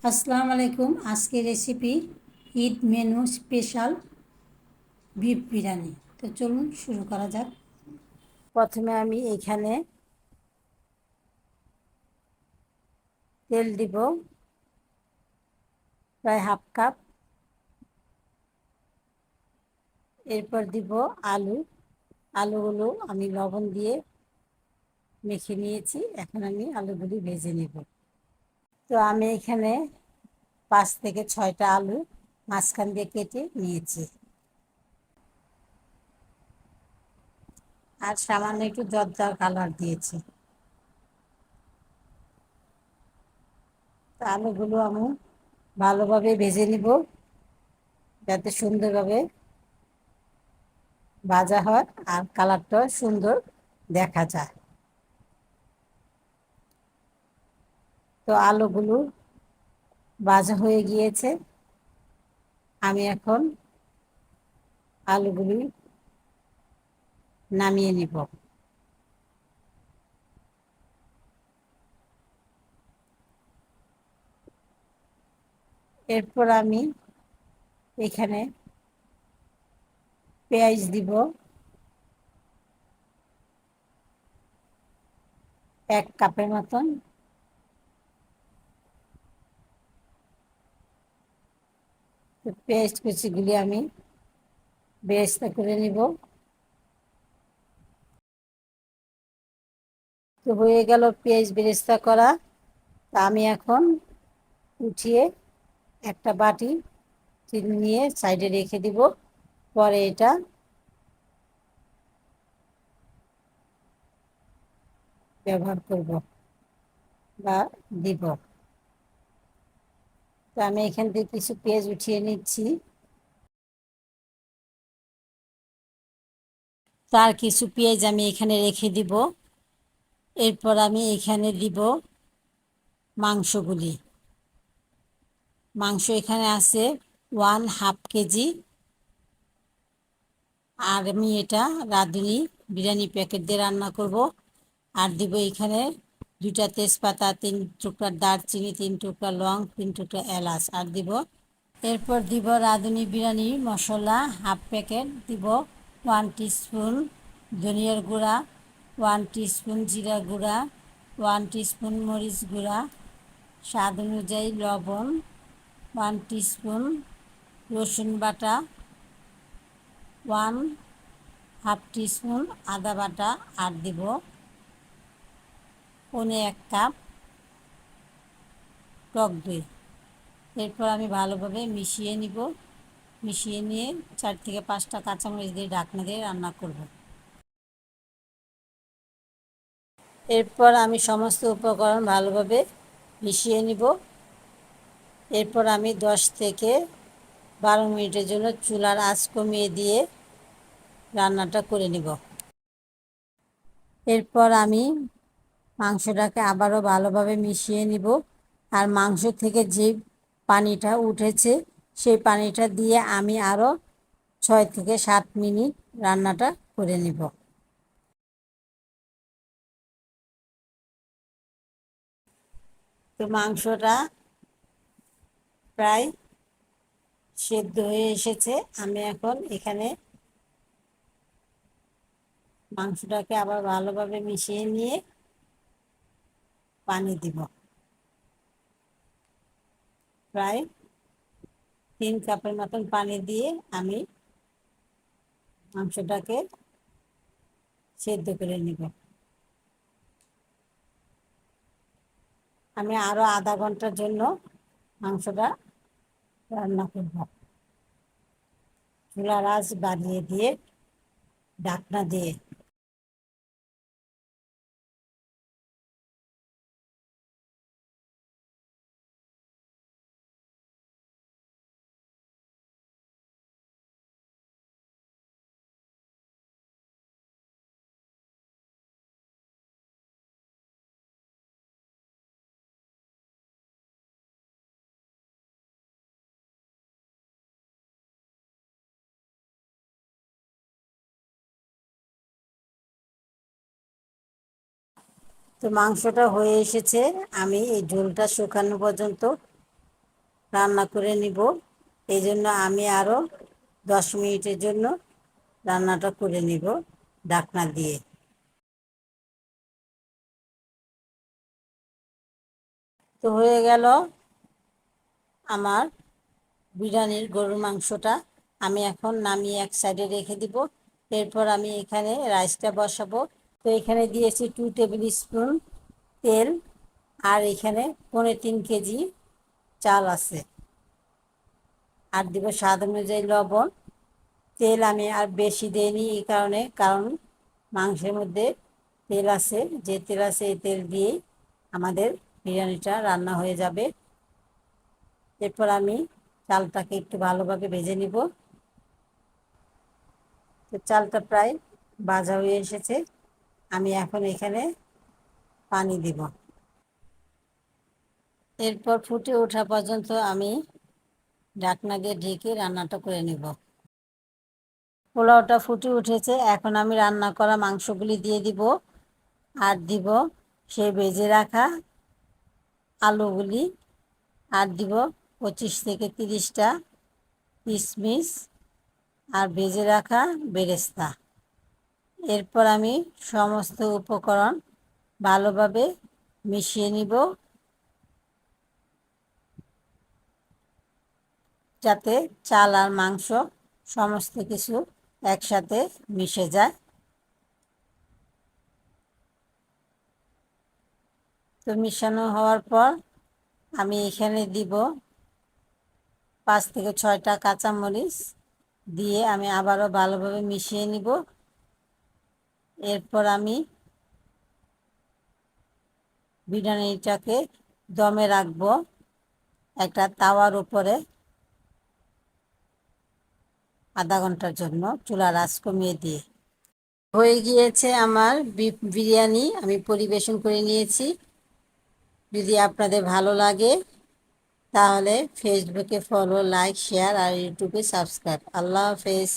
আসসালামু আলাইকুম। আজকের recipe Eid menu special beef biryani. তো চলুন শুরু করা যাক। প্রথমে আমি এখানে তেল দিব প্রায় হাফ কাপ। এরপর দিব আলুগুলো আমি লবণ দিয়ে মেখে নিয়েছি। এখন আমি আলুগুলি ভেজে নেব। তো আমি এখানে 5 থেকে 6টা আলু মাঝখান দিয়ে কেটে নিয়েছি, আর সামান্য একটু জর্দা কালার দিয়েছি। তো আলুগুলো আমি ভালোভাবে ভেজে নিব যাতে সুন্দরভাবে ভাজা হয় আর কালারটা সুন্দর দেখা যায়। তো আলুগুলো ভাজা হয়ে গিয়েছে। আমি এখন আলুগুলি নামিয়ে নিব। এরপর আমি এখানে পেঁয়াজ দিব 1 কাপের মতন। তো পেঁয়াজ কুচিগুলি আমি বেরেস্তা করে নিব। তো হয়ে গেল পেঁয়াজ বেরেস্তা করা। তা আমি এখন উঠিয়ে একটা বাটি নিয়ে সাইডে রেখে দিব। পরে এটা ব্যবহার করব বা দিব। তো আমি এখান থেকে কিছু পেঁয়াজ উঠিয়ে নিচ্ছি। তার কিছু পেঁয়াজ আমি এখানে রেখে দিব। এরপর আমি এখানে দিব মাংসগুলি। মাংস এখানে আছে 1/2 কেজি। আর আমি এটা রাঁধুনি বিরিয়ানি প্যাকেট দিয়ে রান্না করব। আর দিব এখানে 2টা তেজপাতা, 3 টুকরা দারচিনি, 3 টুকরা লং, 3 টুকরা এলাচ আর দিব। এরপর দিব রাঁধুনি বিরিয়ানি মশলা 1/2 প্যাকেট দিব। 1 টিস্পুন ধনিয়ার গুঁড়া, 1 টিস্পুন জিরা গুঁড়া, 1 টিস্পুন মরিচ গুঁড়া, স্বাদ অনুযায়ী লবণ, 1 টিস্পুন রসুন বাটা, 1/2 টিস্পুন আদা বাটা আর দিব 1/4 কাপ টক দই। এরপর আমি ভালোভাবে মিশিয়ে নিব। মিশিয়ে নিয়ে 4 থেকে 5টা কাঁচামরিচ দিয়ে ঢাকনা দিয়ে রান্না করব। এরপর আমি সমস্ত উপকরণ ভালোভাবে মিশিয়ে নিব। এরপর আমি 10 থেকে 12 মিনিটের জন্য চুলার আঁচ কমিয়ে দিয়ে রান্নাটা করে নিব। এরপর আমি মাংসটাকে আবারও ভালোভাবে মিশিয়ে নিব। আর মাংস থেকে যে পানিটা উঠেছে সেই পানিটা দিয়ে আমি আরও 6 থেকে 7 মিনিট রান্নাটা করে নিব। তো মাংসটা প্রায় সেদ্ধ হয়ে এসেছে। আমি এখন এখানে মাংসটাকে আবার ভালোভাবে মিশিয়ে নিয়ে পানি দিব। প্রায় 3 কাপের মতন পানি দিয়ে আমি মাংসটাকে সেদ্ধ করে নিব। আমি আরো আধা ঘন্টার জন্য মাংসটা রান্না করব। চুলার আঁচ বাড়িয়ে দিয়ে ঢাকনা দিয়ে। তো মাংসটা হয়ে এসেছে। আমি এই ঝোলটা শুকানো পর্যন্ত রান্না করে নিব। এই জন্য আমি আরও 10 মিনিটের জন্য রান্নাটা করে নিব ঢাকনা দিয়ে। তো হয়ে গেল আমার বিরিয়ানির গরুর মাংসটা। আমি এখন নামিয়ে এক সাইডে রেখে দিব। এরপর আমি এখানে রাইসটা বসাবো। তো এখানে দিয়েছি 2 টেবিল স্পুন তেল, আর এখানে 3.25 কেজি চাল আছে। আর দিব স্বাদ অনুযায়ী লবণ। তেল আমি আর বেশি দেইনি এই কারণে, কারণ মাংসের মধ্যে তেল আছে, যে তেল আছে এই তেল দিয়েই আমাদের বিরিয়ানিটা রান্না হয়ে যাবে। এরপর আমি চালটাকে একটু ভালোভাবে ভেজে নিব। তো চালটা প্রায় ভাজা হয়ে এসেছে। আমি এখন এখানে পানি দিব। এরপর ফুটে ওঠা পর্যন্ত আমি ঢাকনা দিয়ে ঢেকে রান্নাটা করে নেব। পোলাওটা ফুটে উঠেছে, এখন আমি রান্না করা মাংসগুলি দিয়ে দিব, আর দিব সেই ভেজে রাখা আলুগুলি, আর দিব 25 থেকে 30টা কিশমিশ আর ভেজে রাখা বেরেস্তা। এরপর আমি সমস্ত উপকরণ ভালোভাবে মিশিয়ে নিব, যাতে চাল আর মাংস সমস্ত কিছু একসাথে মিশে যায়। তো মিশানো হওয়ার পর আমি এখানে দিব 5 থেকে 6টা কাঁচামরিচ দিয়ে আমি আবারও ভালোভাবে মিশিয়ে নিব। এরপর আমি বিরিয়ানিটাকে দমে রাখবো একটা তাওয়ার উপরে আধা ঘন্টার জন্য, চুলার আঁচ কমিয়ে দিয়ে। হয়ে গিয়েছে আমার বিফ বিরিয়ানি, আমি পরিবেশন করে নিয়েছি। যদি আপনাদের ভালো লাগে তাহলে ফেসবুকে ফলো, লাইক, শেয়ার আর ইউটিউবে সাবস্ক্রাইব। আল্লাহ হাফেজ।